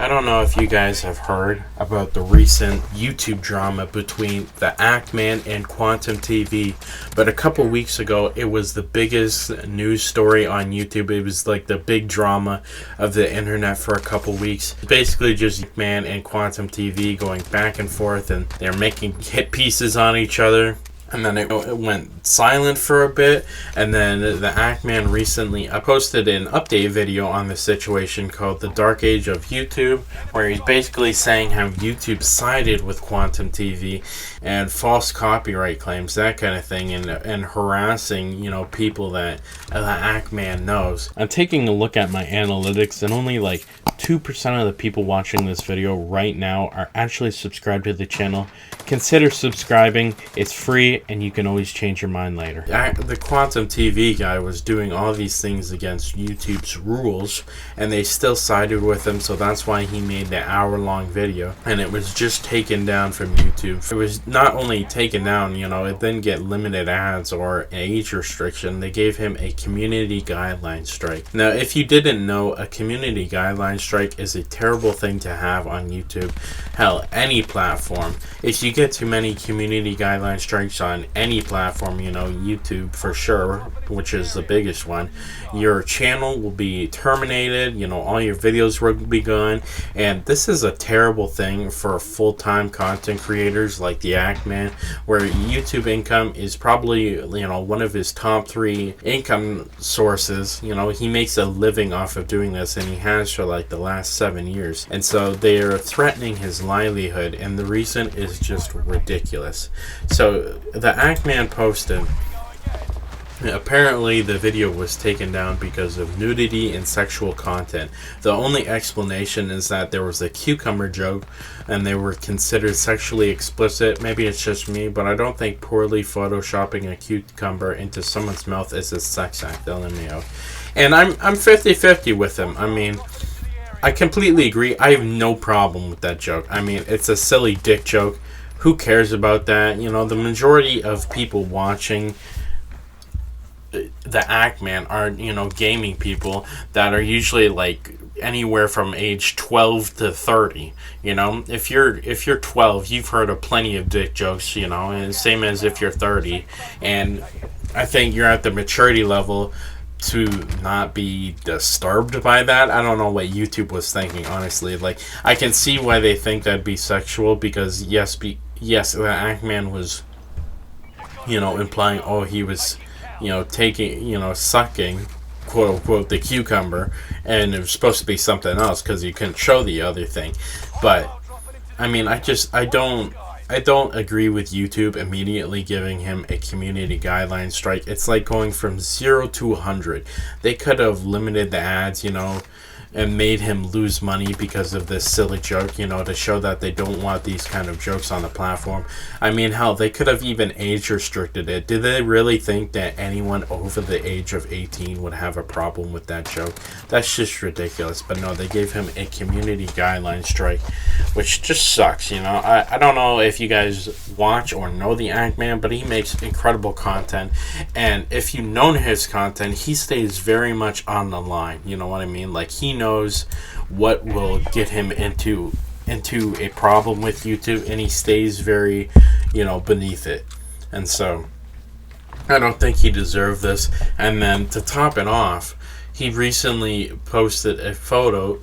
I don't know if you guys have heard about the recent YouTube drama between the Ackman and Quantum TV, but a couple weeks ago it was the biggest news story on YouTube. It was like the big drama of the internet for a couple weeks. Basically just Ackman and Quantum TV going back and forth, and they're making hit pieces on each other. And then it went silent for a bit, and then the Ackman recently posted an update video on the situation called The Dark Age of YouTube, where he's basically saying how YouTube sided with Quantum TV and false copyright claims, that kind of thing, and harassing, people that the Ackman knows. I'm taking a look at my analytics, and only like 2% of the people watching this video right now are actually subscribed to the channel. Consider subscribing. It's free, and you can always change your mind later. The Quantum TV guy was doing all these things against YouTube's rules, and they still sided with him, so that's why he made the hour-long video, and it was just taken down from YouTube. It was not only taken down, it didn't get limited ads or age restriction. They gave him a community guideline strike. Now, if you didn't know, a community guideline strike is a terrible thing to have on YouTube. Hell, any platform. If you get too many community guideline strikes on any platform, YouTube for sure, which is the biggest one, your channel will be terminated, all your videos will be gone, and this is a terrible thing for full-time content creators like the Ackman, where YouTube income is probably, one of his top 3 income sources. He makes a living off of doing this, and he has for like the last 7 years, and so they're threatening his livelihood, and the reason is just ridiculous. So the Ackman posted, apparently the video was taken down because of nudity and sexual content. The only explanation is that there was a cucumber joke and they were considered sexually explicit. Maybe it's just me, but I don't think poorly photoshopping a cucumber into someone's mouth is a sex act, LMAO. And I'm 50-50 with him. I completely agree. I have no problem with that joke. It's a silly dick joke. Who cares about that? The majority of people watching the Ackman are, gaming people that are usually like anywhere from age 12 to 30. If you're 12, you've heard of plenty of dick jokes, and same as if you're 30. And I think you're at the maturity level to not be disturbed by that. I don't know what YouTube was thinking, honestly. Like, I can see why they think that'd be sexual, because yes, the Ackman was, implying, he was, taking, sucking, quote unquote, the cucumber, and it was supposed to be something else because you couldn't show the other thing. But I don't agree with YouTube immediately giving him a community guideline strike. It's like going from 0 to 100. They could have limited the ads, and made him lose money because of this silly joke, to show that they don't want these kind of jokes on the platform. Hell, they could have even age restricted it. Did they really think that anyone over the age of 18 would have a problem with that joke? That's just ridiculous. But no, they gave him a community guideline strike, which just sucks, I don't know if you guys watch or know the Ackman, but he makes incredible content, and if you've known his content, he stays very much on the line, you know what I mean? Like, he knows what will get him into a problem with YouTube, and he stays very, beneath it. And so I don't think he deserved this. And then to top it off, he recently posted a photo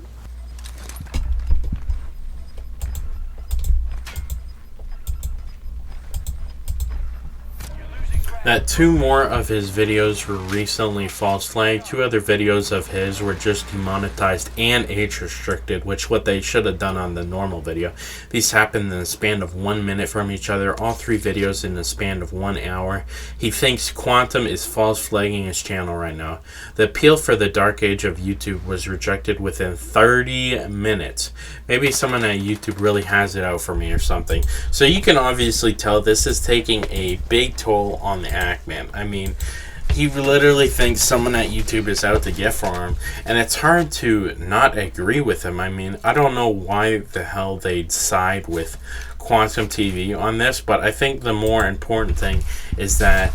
that 2 more of his videos were recently false flagged. 2 other videos of his were just demonetized and age restricted, which what they should have done on the normal video. These happened in the span of 1 minute from each other, all 3 videos in the span of 1 hour. He thinks Quantum is false flagging his channel right now. The appeal for the dark age of YouTube was rejected within 30 minutes. Maybe someone at YouTube really has it out for me or something. So you can obviously tell this is taking a big toll on the Ackman. He literally thinks someone at YouTube is out to get for him, and it's hard to not agree with him. I don't know why the hell they'd side with Quantum TV on this, but I think the more important thing is that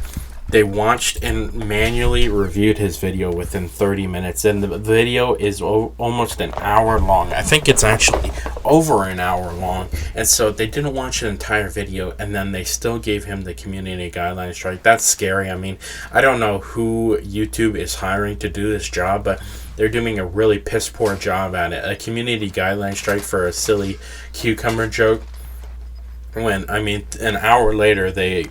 They watched and manually reviewed his video within 30 minutes, and the video is almost an hour long. I think it's actually over an hour long, and so they didn't watch an entire video, and then they still gave him the community guidelines strike. That's scary. I mean, I don't know who YouTube is hiring to do this job, but they're doing a really piss poor job at it. A community guideline strike for a silly cucumber joke, when, I mean, an hour later they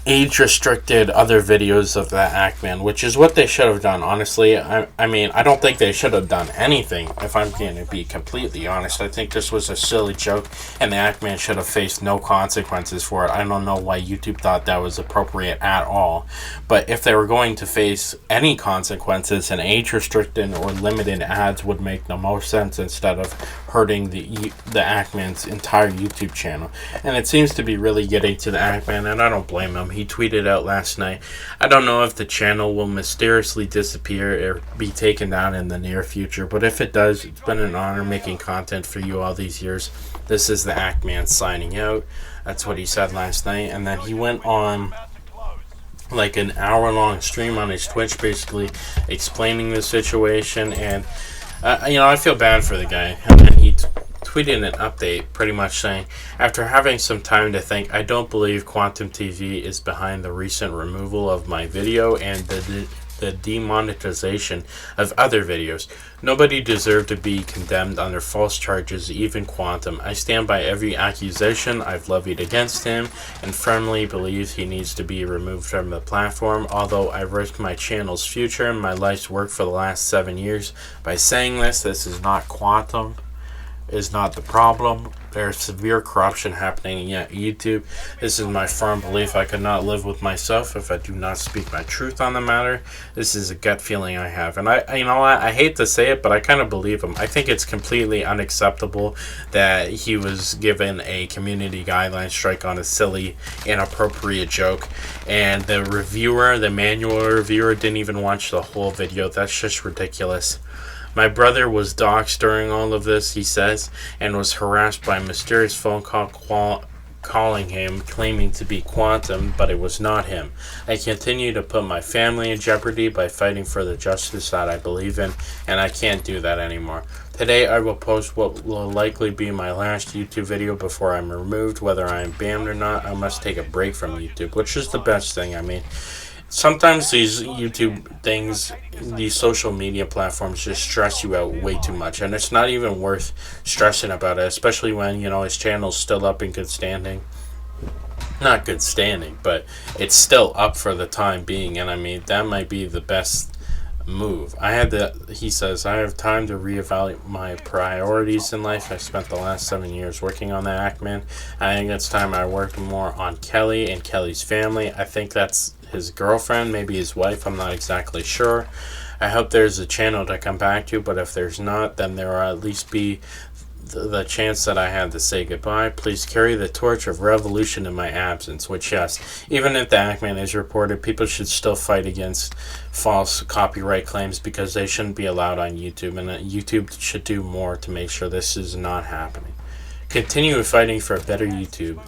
age restricted other videos of that Ackman, which is what they should have done, honestly. I mean, I don't think they should have done anything, if I'm going to be completely honest. I think this was a silly joke, and the Ackman should have faced no consequences for it. I don't know why YouTube thought that was appropriate at all. But if they were going to face any consequences, an age restricted or limited ads would make the most sense, instead of hurting the Ackman's entire YouTube channel. And it seems to be really getting to the Ackman, and I don't blame him. He tweeted out last night, "I don't know if the channel will mysteriously disappear or be taken down in the near future, but if it does, it's been an honor making content for you all these years. This is the Ackman signing out." That's what he said last night. And then he went on like an hour-long stream on his Twitch, basically explaining the situation. And I feel bad for the guy. And he tweeted an update pretty much saying, "After having some time to think, I don't believe Quantum TV is behind the recent removal of my video and the demonetization of other videos. Nobody deserved to be condemned under false charges, even Quantum. I stand by every accusation I've levied against him and firmly believe he needs to be removed from the platform. Although I risked my channel's future and my life's work for the last 7 years by saying this is not Quantum. Is not the problem. There's severe corruption happening at YouTube. This is my firm belief. I could not live with myself if I do not speak my truth on the matter. This is a gut feeling I have." And I hate to say it, but I kind of believe him. I think it's completely unacceptable that he was given a community guideline strike on a silly, inappropriate joke, and the manual reviewer didn't even watch the whole video. That's just ridiculous. "My brother was doxxed during all of this," he says, "and was harassed by a mysterious phone call calling him, claiming to be Quantum, but it was not him. I continue to put my family in jeopardy by fighting for the justice that I believe in, and I can't do that anymore. Today I will post what will likely be my last YouTube video before I'm removed. Whether I am banned or not, I must take a break from YouTube," which is the best thing. I mean, sometimes these YouTube things, these social media platforms just stress you out way too much, and it's not even worth stressing about it, especially when, his channel's still up in good standing. Not good standing, but it's still up for the time being, and I mean, that might be the best move. He says, "I have time to reevaluate my priorities in life. I spent the last 7 years working on the Ackman. I think it's time I worked more on Kelly and Kelly's family." I think that's his girlfriend, maybe his wife, I'm not exactly sure. "I hope there's a channel to come back to, but if there's not, then there will at least be the chance that I had to say goodbye. Please carry the torch of revolution in my absence," which, yes, even if the Ackman is reported, people should still fight against false copyright claims, because they shouldn't be allowed on YouTube, and YouTube should do more to make sure this is not happening. "Continue fighting for a better YouTube.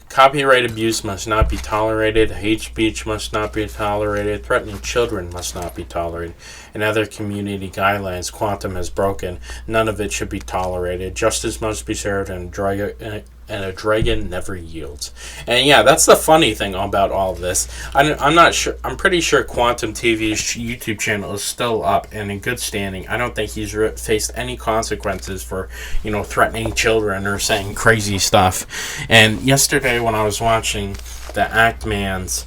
Copyright abuse must not be tolerated. Hate speech must not be tolerated. Threatening children must not be tolerated. And other community guidelines Quantum has broken, none of it should be tolerated. Justice must be served, and a dragon never yields." And yeah, that's the funny thing about all of this. I'm not sure. I'm pretty sure Quantum TV's YouTube channel is still up and in good standing. I don't think he's faced any consequences for, threatening children or saying crazy stuff. And yesterday when I was watching the Ackman's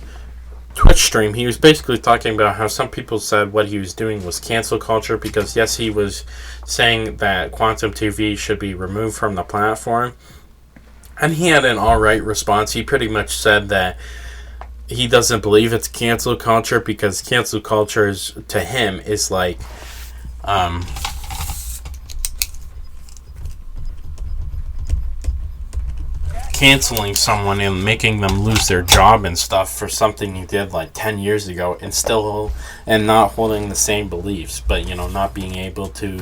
Twitch stream, he was basically talking about how some people said what he was doing was cancel culture, because yes, he was saying that Quantum TV should be removed from the platform. And he had an alright response. He pretty much said that he doesn't believe it's cancel culture, because cancel culture is, to him, is like canceling someone and making them lose their job and stuff for something you did like 10 years ago, and not holding the same beliefs, but not being able to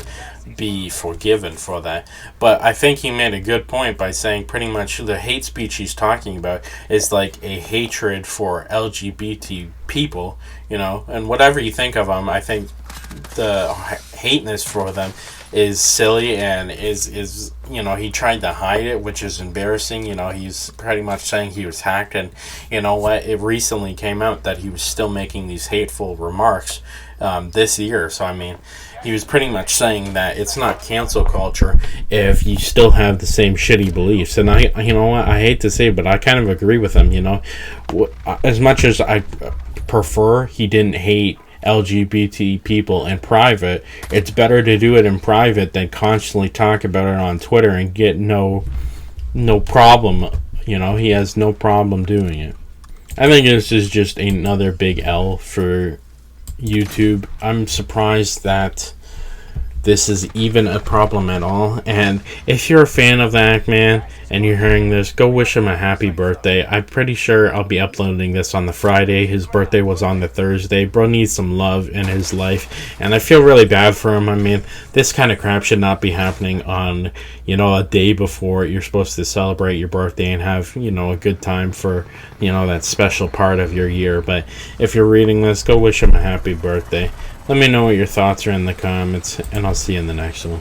be forgiven for that. But I think he made a good point by saying pretty much the hate speech he's talking about is like a hatred for LGBT people, and whatever you think of them, I think the hateness for them is silly, and is he tried to hide it, which is embarrassing. He's pretty much saying he was hacked, and it recently came out that he was still making these hateful remarks this year. So I mean, he was pretty much saying that it's not cancel culture if you still have the same shitty beliefs. And I hate to say it, but I kind of agree with him. As much as I prefer he didn't hate LGBT people in private, it's better to do it in private than constantly talk about it on Twitter and get no problem. He has no problem doing it. I think this is just another big L for YouTube. I'm surprised that this is even a problem at all. And if you're a fan of the Act-Man and you're hearing this, go wish him a happy birthday. I'm pretty sure I'll be uploading this on the Friday. His birthday was on the Thursday. Bro needs some love in his life, and I feel really bad for him. I mean, this kind of crap should not be happening on, a day before you're supposed to celebrate your birthday and have, a good time for, that special part of your year. But if you're reading this, go wish him a happy birthday. Let me know what your thoughts are in the comments, and I'll see you in the next one.